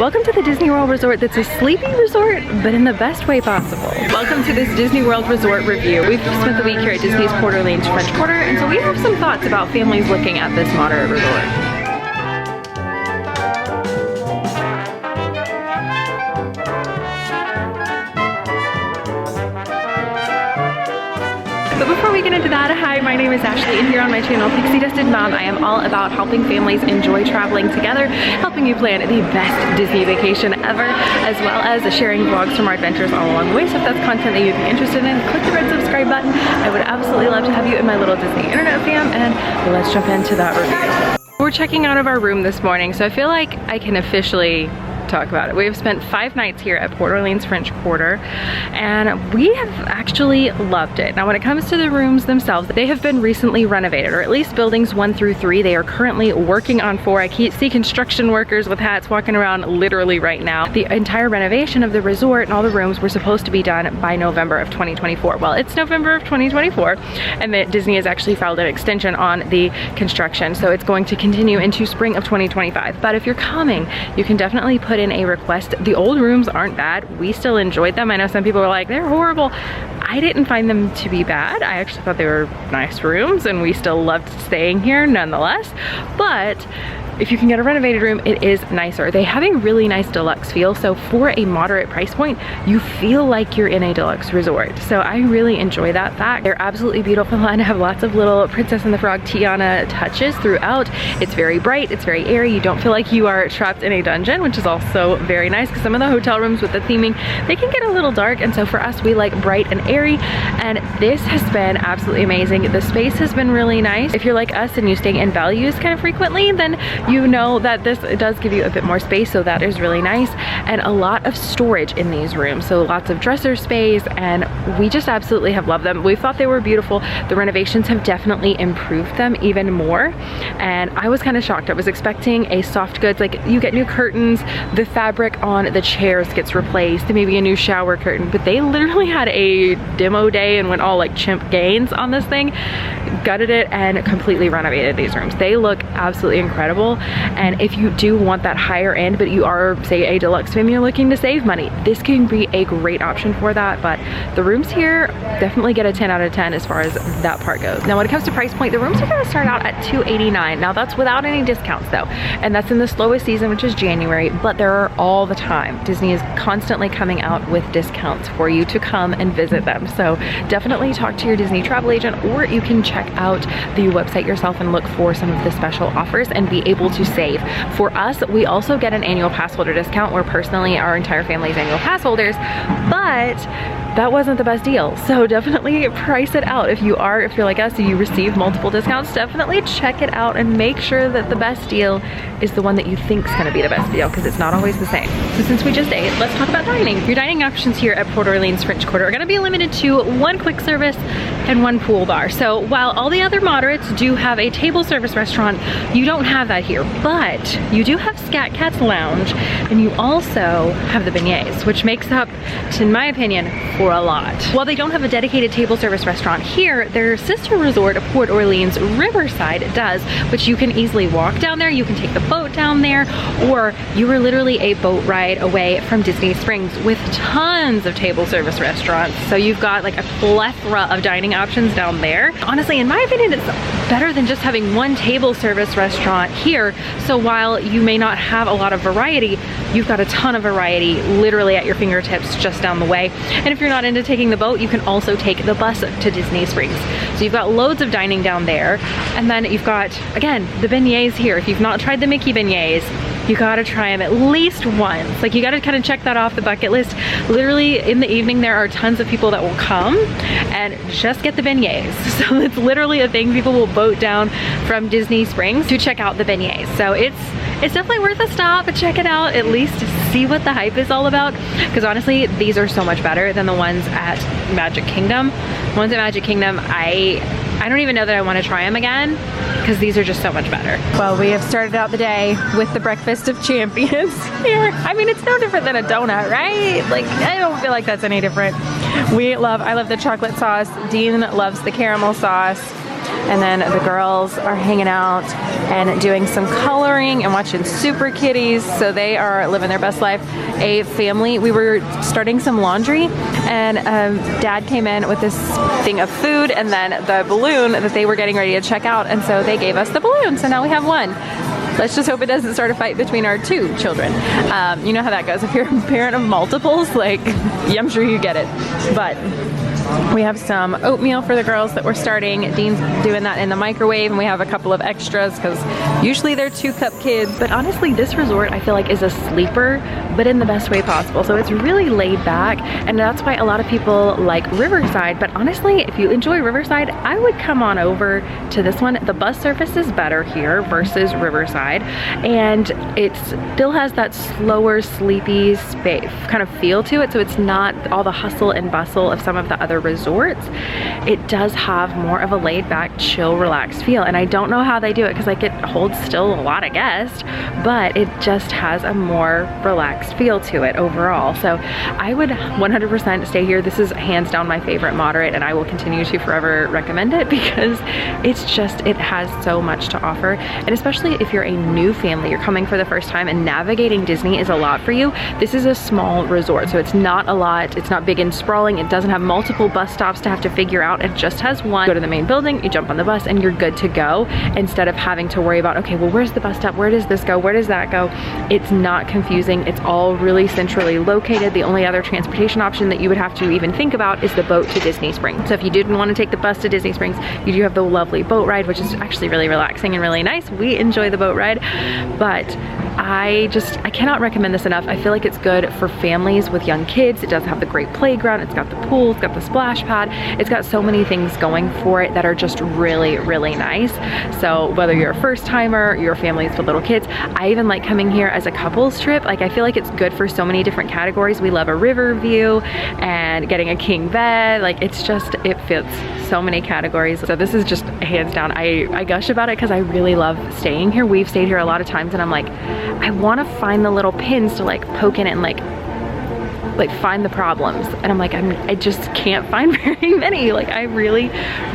Welcome to the Disney World Resort that's a sleepy resort, but in the best way possible. Welcome to this Disney World Resort review. We've spent the week here at Disney's Port Orleans French Quarter, and so we have some thoughts about families looking at this moderate resort. But before we get into that, hi, my name is Ashley, and here on my channel, Pixie Dusted Mom, I am all about helping families enjoy traveling together, helping you plan the best Disney vacation ever, as well as sharing vlogs from our adventures all along the way. So if that's content that you'd be interested in, click the red subscribe button. I would absolutely love to have you in my little Disney internet fam, and let's jump into that review. We're checking out of our room this morning, so I feel like I can officially talk about it. We've spent 5 nights here at Port Orleans French Quarter, and we have actually loved it. Now, when it comes to the rooms themselves, they have been recently renovated, or at least buildings 1 through 3. They are currently working on 4. I see construction workers with hats walking around literally right now. The entire renovation of the resort and all the rooms were supposed to be done by November of 2024. Well, it's November of 2024, and Disney has actually filed an extension on the construction, so it's going to continue into spring of 2025. But if you're coming, you can definitely put in a request. The old rooms aren't bad. We still enjoyed them. I know some people were like, they're horrible. I didn't find them to be bad. I actually thought they were nice rooms, and we still loved staying here nonetheless. But if you can get a renovated room, it is nicer. They have a really nice deluxe feel, so for a moderate price point, you feel like you're in a deluxe resort. So I really enjoy that fact. They're absolutely beautiful and have lots of little Princess and the Frog Tiana touches throughout. It's very bright, it's very airy. You don't feel like you are trapped in a dungeon, which is also very nice, because some of the hotel rooms with the theming, they can get a little dark, and so for us, we like bright and airy, and this has been absolutely amazing. The space has been really nice. If you're like us and you stay in values kind of frequently, then you know that this does give you a bit more space, so that is really nice, and a lot of storage in these rooms, so lots of dresser space, and we just absolutely have loved them. We thought they were beautiful. The renovations have definitely improved them even more, and I was kind of shocked. I was expecting a soft goods, like you get new curtains, the fabric on the chairs gets replaced, maybe a new shower curtain, but they literally had a demo day and went all like chimp gains on this thing, gutted it, and completely renovated these rooms. They look absolutely incredible. And if you do want that higher end, but you are, say, a deluxe family, you're looking to save money, this can be a great option for that. But the rooms here definitely get a 10 out of 10 as far as that part goes. Now, when it comes to price point, the rooms are going to start out at $289. Now, that's without any discounts though, and that's in the slowest season, which is January, but there are all the time. Disney is constantly coming out with discounts for you to come and visit them. So definitely talk to your Disney travel agent, or you can check out the website yourself and look for some of the special offers and be able to save. For us, we also get an annual pass holder discount. We're personally our entire family's annual pass holders, but that wasn't the best deal. So definitely price it out. If you're like us, and you receive multiple discounts, definitely check it out and make sure that the best deal is the one that you think is going to be the best deal, because it's not always the same. So since we just ate, let's talk about dining. Your dining options here at Port Orleans French Quarter are going to be limited to 1 quick service and 1 pool bar. So while all the other moderates do have a table service restaurant, you don't have that here, but you do have Scat Cat's Lounge, and you also have the beignets, which makes up, in my opinion, for a lot. While they don't have a dedicated table service restaurant here, their sister resort of Port Orleans, Riverside, does, which you can easily walk down there, you can take the boat down there, or you are literally a boat ride away from Disney Springs with tons of table service restaurants. So you've got like a plethora of dining options down there. Honestly, in my opinion, it's better than just having 1 table service restaurant here. So while you may not have a lot of variety, you've got a ton of variety literally at your fingertips just down the way. And if you're not into taking the boat, you can also take the bus to Disney Springs. So you've got loads of dining down there. And then you've got, again, the beignets here. If you've not tried the Mickey beignets, you gotta try them at least once. Like, you gotta kind of check that off the bucket list. Literally in the evening, there are tons of people that will come and just get the beignets. So it's literally a thing. People will boat down from Disney Springs to check out the beignets. So it's definitely worth a stop and check it out, at least to see what the hype is all about. Because honestly, these are so much better than the ones at Magic Kingdom. The ones at Magic Kingdom, I don't even know that I want to try them again, because these are just so much better. Well, we have started out the day with the breakfast of champions here. I mean, it's no different than a donut, right? Like, I don't feel like that's any different. I love the chocolate sauce. Dean loves the caramel sauce. and then the girls are hanging out and doing some coloring and watching Super Kitties. So they are living their best life. A family, we were starting some laundry, and Dad came in with this thing of food and then the balloon that they were getting ready to check out, and so they gave us the balloon. So now we have one. Let's just hope it doesn't start a fight between our two children. You know how that goes. If you're a parent of multiples, like, yeah, I'm sure you get it. But we have some oatmeal for the girls that we're starting. Dean's doing that in the microwave, and we have a couple of extras because usually they're 2-cup kids. But honestly, this resort I feel like is a sleeper, but in the best way possible. So it's really laid back, and that's why a lot of people like Riverside. But honestly, if you enjoy Riverside, I would come on over to this one. The bus service is better here versus Riverside, and it still has that slower, sleepy kind of feel to it. So it's not all the hustle and bustle of some of the other resorts. It does have more of a laid back, chill, relaxed feel, and I don't know how they do it because like it holds still a lot of guests, but it just has a more relaxed feel to it overall. So I would 100% stay here. This is hands down my favorite moderate, and I will continue to forever recommend it because it's just, it has so much to offer. And especially if you're a new family, you're coming for the first time and navigating Disney is a lot for you. This is a small resort, so it's not a lot. It's not big and sprawling. It doesn't have multiple bus stops to have to figure out. It just has one. Go to the main building, you jump on the bus, and you're good to go, instead of having to worry about, okay, well, where's the bus stop? Where does this go? Where does that go? It's not confusing. It's all really centrally located. The only other transportation option that you would have to even think about is the boat to Disney Springs. So if you didn't want to take the bus to Disney Springs, you do have the lovely boat ride, which is actually really relaxing and really nice. We enjoy the boat ride, but I cannot recommend this enough. I feel like it's good for families with young kids. It does have the great playground. It's got the pool. It's got the splash pad. It's got so many things going for it that are just really, really nice. So whether you're a first timer, your families with little kids, I even like coming here as a couples trip. Like, I feel like it's good for so many different categories. We love a river view and getting a king bed. Like, it's just, it fits so many categories. So this is just hands down. I gush about it because I really love staying here. We've stayed here a lot of times, and I'm like, I want to find the little pins to like poke in it and like find the problems, and I'm like, I just can't find very many. Like, I really,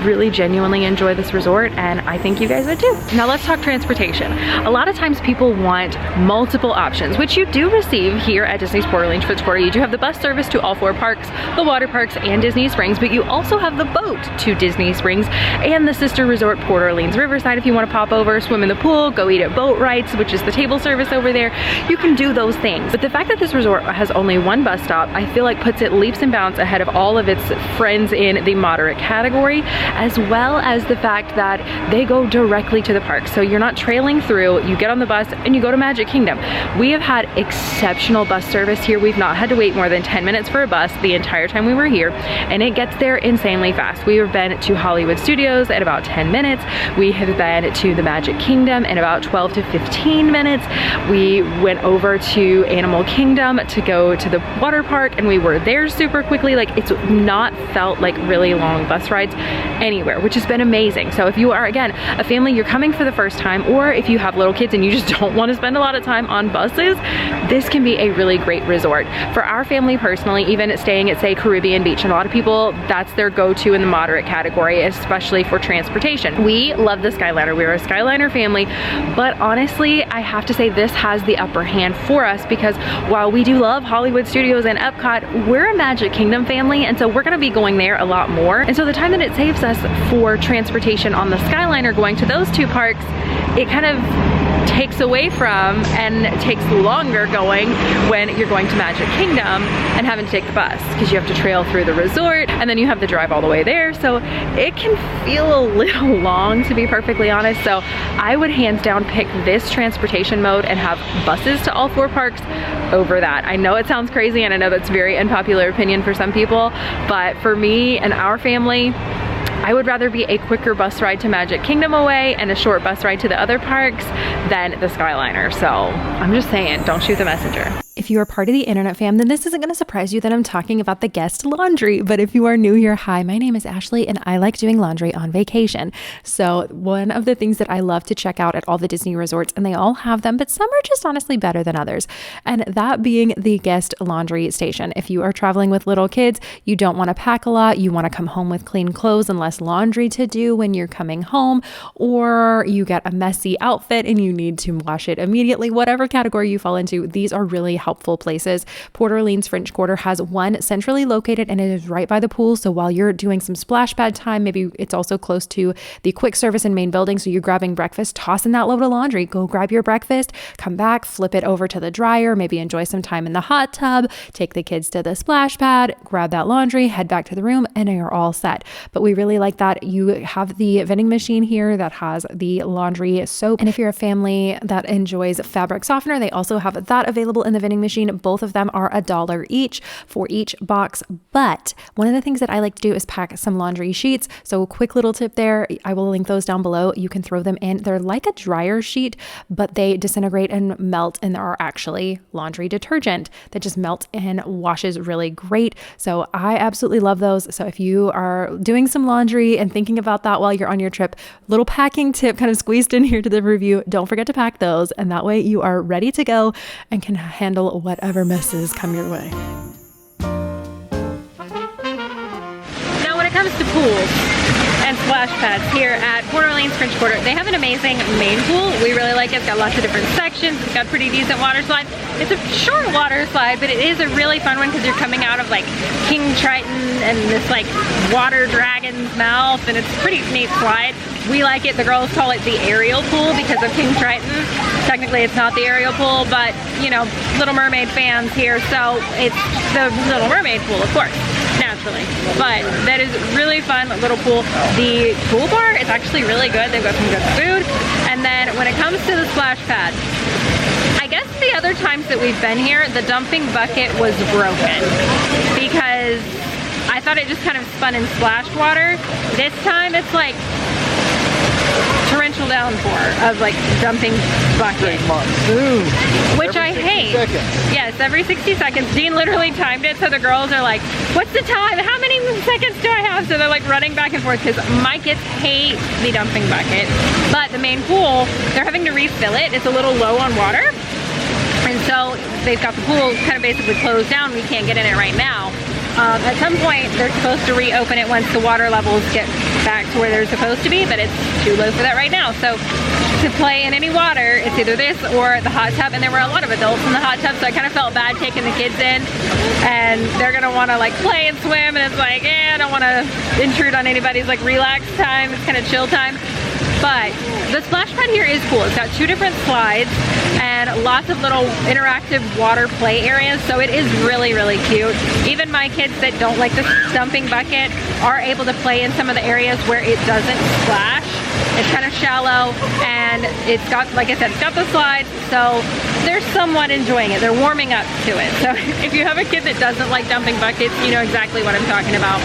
really genuinely enjoy this resort, and I think you guys would too. Now let's talk transportation. A lot of times people want multiple options, which you do receive here at Disney's Port Orleans Fitzwater. You do have the bus service to all 4 parks, the water parks, and Disney Springs, but you also have the boat to Disney Springs and the sister resort Port Orleans Riverside. If you want to pop over, swim in the pool, go eat at Boat Wright's, which is the table service over there, you can do those things. But the fact that this resort has only one bus stop, I feel like puts it leaps and bounds ahead of all of its friends in the moderate category, as well as the fact that they go directly to the park. So you're not trailing through, you get on the bus and you go to Magic Kingdom. We have had exceptional bus service here. We've not had to wait more than 10 minutes for a bus the entire time we were here, and it gets there insanely fast. We have been to Hollywood Studios in about 10 minutes. We have been to the Magic Kingdom in about 12 to 15 minutes. We went over to Animal Kingdom to go to the water park, and we were there super quickly. Like, it's not felt like really long bus rides anywhere, which has been amazing. So if you are, again, a family, you're coming for the first time, or if you have little kids and you just don't want to spend a lot of time on buses, this can be a really great resort. For our family personally, even staying at, say, Caribbean Beach, and a lot of people, that's their go-to in the moderate category, especially for transportation. We love the Skyliner. We're a Skyliner family, but honestly, I have to say this has the upper hand for us, because while we do love Hollywood Studios and Epcot, we're a Magic Kingdom family, and so we're gonna be going there a lot more. And so the time that it saves us for transportation on the Skyliner going to those 2 parks, it kind of takes away from and takes longer going when you're going to Magic Kingdom and having to take the bus, because you have to trail through the resort and then you have to drive all the way there. So it can feel a little long, to be perfectly honest. So I would hands down pick this transportation mode and have buses to all 4 parks over that. I know it sounds crazy, and I know that's very unpopular opinion for some people, but for me and our family, I would rather be a quicker bus ride to Magic Kingdom away and a short bus ride to the other parks than the Skyliner. So I'm just saying, don't shoot the messenger. If you are part of the internet fam, then this isn't going to surprise you that I'm talking about the guest laundry. But if you are new here, hi, my name is Ashley and I like doing laundry on vacation. So one of the things that I love to check out at all the Disney resorts, and they all have them, but some are just honestly better than others. And that being the guest laundry station. If you are traveling with little kids, you don't want to pack a lot. You want to come home with clean clothes and less laundry to do when you're coming home, or you get a messy outfit and you need to wash it immediately. Whatever category you fall into, these are really helpful places. Port Orleans French Quarter has one centrally located and it is right by the pool. So while you're doing some splash pad time, maybe it's also close to the quick service and main building. So you're grabbing breakfast, toss in that load of laundry, go grab your breakfast, come back, flip it over to the dryer, maybe enjoy some time in the hot tub, take the kids to the splash pad, grab that laundry, head back to the room, and you're all set. But we really like that you have the vending machine here that has the laundry soap. And if you're a family that enjoys fabric softener, they also have that available in the vending machine. Both of them are $1 each for each box. But one of the things that I like to do is pack some laundry sheets. So a quick little tip there, I will link those down below. You can throw them in. They're like a dryer sheet, but they disintegrate and melt, and they are actually laundry detergent that just melts and washes really great. So I absolutely love those. So if you are doing some laundry and thinking about that while you're on your trip, little packing tip kind of squeezed in here to the review. Don't forget to pack those, and that way you are ready to go and can handle whatever messes come your way. Now when it comes to pools and splash pads here at Port Orleans French Quarter, they have an amazing main pool. We really like it. It's got lots of different sections. It's got pretty decent water slide. It's a short water slide, but it is a really fun one because you're coming out of like King Triton and this like water dragon's mouth, and it's a pretty neat slide. We like it. The girls call it the aerial pool because of King Triton. Technically it's not the aerial pool, but you know, Little Mermaid fans here, so it's the Little Mermaid pool, of course, naturally. But that is really fun little pool. The pool bar is actually really good. They've got some good food. And then when it comes to the splash pad, I guess the other times that we've been here, the dumping bucket was broken because I thought it just kind of spun and splashed water. This time it's like torrential downpour of like dumping bucket. Ooh. Which I hate. Seconds. Yes, every 60 seconds. Dean literally timed it, so the girls are like, what's the time? How many seconds do I have? So they're like running back and forth because my kids hate the dumping bucket. But the main pool, they're having to refill it. It's a little low on water. And so they've got the pool kind of basically closed down. We can't get in it right now. At some point, they're supposed to reopen it once the water levels get back to where they're supposed to be, but it's too low for that right now. So to play in any water, it's either this or the hot tub, and there were a lot of adults in the hot tub, so I kind of felt bad taking the kids in, and they're gonna wanna like play and swim, and it's like, I don't wanna intrude on anybody's like relax time. It's kind of chill time. But the splash pad here is cool. It's got two different slides and lots of little interactive water play areas, so it is really, really cute. Even my kids that don't like the dumping bucket are able to play in some of the areas where it doesn't splash. It's kind of shallow, and it's got, like I said, it's got the slides, so they're somewhat enjoying it. They're warming up to it. So if you have a kid that doesn't like dumping buckets, you know exactly what I'm talking about.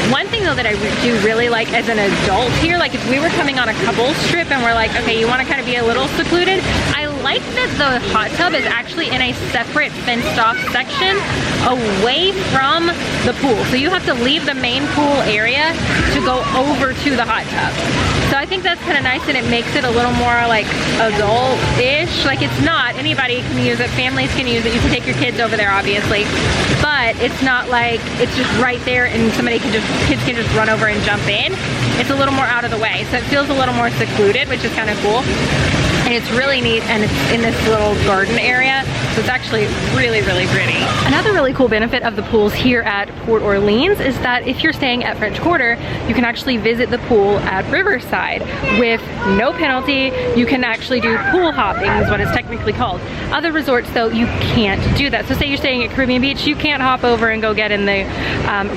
One thing though that I do really like as an adult here, like if we were coming on a couples trip and we're like, okay, you want to kind of be a little secluded, I like that the hot tub is actually in a separate fenced off section away from the pool. So you have to leave the main pool area to go over to the hot tub. So I think that's kind of nice, and it makes it a little more like adult-ish. Like it's not, anybody can use it, families can use it, you can take your kids over there obviously, but it's not like it's just right there and kids can just run over and jump in. It's a little more out of the way, so it feels a little more secluded, which is kind of cool. And it's really neat, and it's in this little garden area, so it's actually really, really pretty. Another really cool benefit of the pools here at Port Orleans is that if you're staying at French Quarter, you can actually visit the pool at Riverside with no penalty. You can actually do pool hopping is what it's technically called. Other resorts though, you can't do that. So say you're staying at Caribbean Beach, you can't hop over and go get in the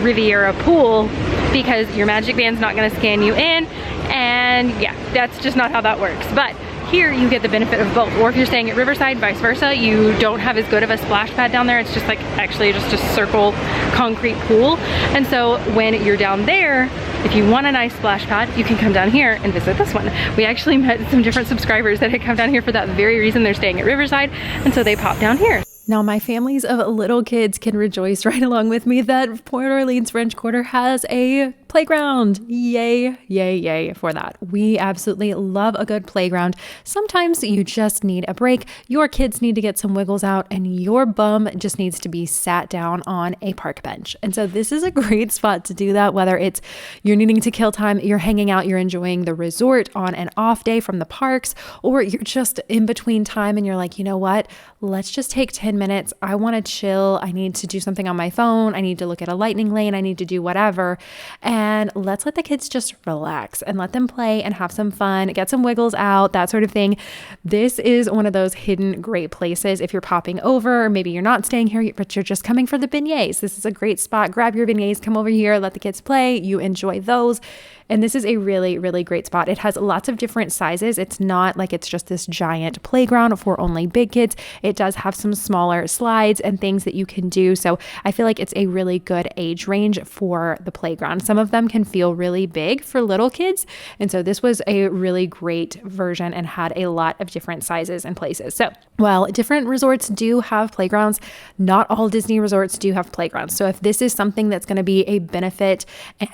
Riviera pool because your magic band's not gonna scan you in, and yeah, that's just not how that works. But here you get the benefit of both. Or if you're staying at Riverside, vice versa, you don't have as good of a splash pad down there. It's just like actually just a circle concrete pool. And so when you're down there, if you want a nice splash pad, you can come down here and visit this one. We actually met some different subscribers that had come down here for that very reason. They're staying at Riverside, and so they popped down here. Now, my families of little kids can rejoice right along with me that Port Orleans French Quarter has a playground. Yay, yay, yay for that. We absolutely love a good playground. Sometimes you just need a break. Your kids need to get some wiggles out and your bum just needs to be sat down on a park bench. And so this is a great spot to do that, whether it's you're needing to kill time, you're hanging out, you're enjoying the resort on an off day from the parks, or you're just in between time and you're like, you know what? Let's just take 10 minutes. I want to chill. I need to do something on my phone. I need to look at a lightning lane. I need to do whatever. And let's let the kids just relax and let them play and have some fun, get some wiggles out, that sort of thing. This is one of those hidden great places. If you're popping over, maybe you're not staying here, but you're just coming for the beignets. This is a great spot. Grab your beignets, come over here, let the kids play. You enjoy those. And this is a really, really great spot. It has lots of different sizes. It's not like it's just this giant playground for only big kids. It does have some smaller slides and things that you can do. So I feel like it's a really good age range for the playground. Some of them can feel really big for little kids. And so this was a really great version and had a lot of different sizes and places. So while different resorts do have playgrounds, not all Disney resorts do have playgrounds. So if this is something that's going to be a benefit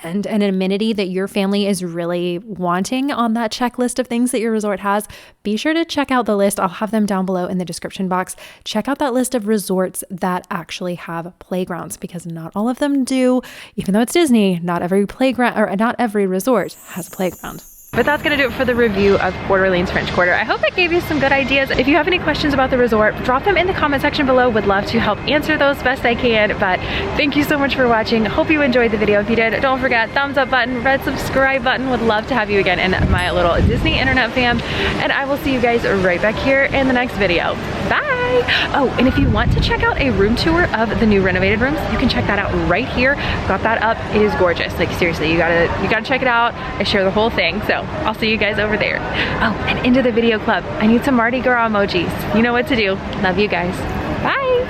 and an amenity that your family is really wanting on that checklist of things that your resort has, be sure to check out the list. I'll have them down below in the description box. Check out that list of resorts that actually have playgrounds, because not all of them do. Even though it's Disney, not every playground or not every resort has a playground. But that's going to do it for the review of Port Orleans French Quarter. I hope it gave you some good ideas. If you have any questions about the resort, drop them in the comment section below. Would love to help answer those best I can. But thank you so much for watching. Hope you enjoyed the video. If you did, don't forget thumbs up button, red subscribe button. Would love to have you again in my little Disney internet fam. And I will see you guys right back here in the next video. Bye! Oh, and if you want to check out a room tour of the new renovated rooms, you can check that out right here. Got that up. It is gorgeous. Like seriously, you gotta check it out. I share the whole thing. So I'll see you guys over there. Oh, and into the video club. I need some Mardi Gras emojis. You know what to do. Love you guys. Bye.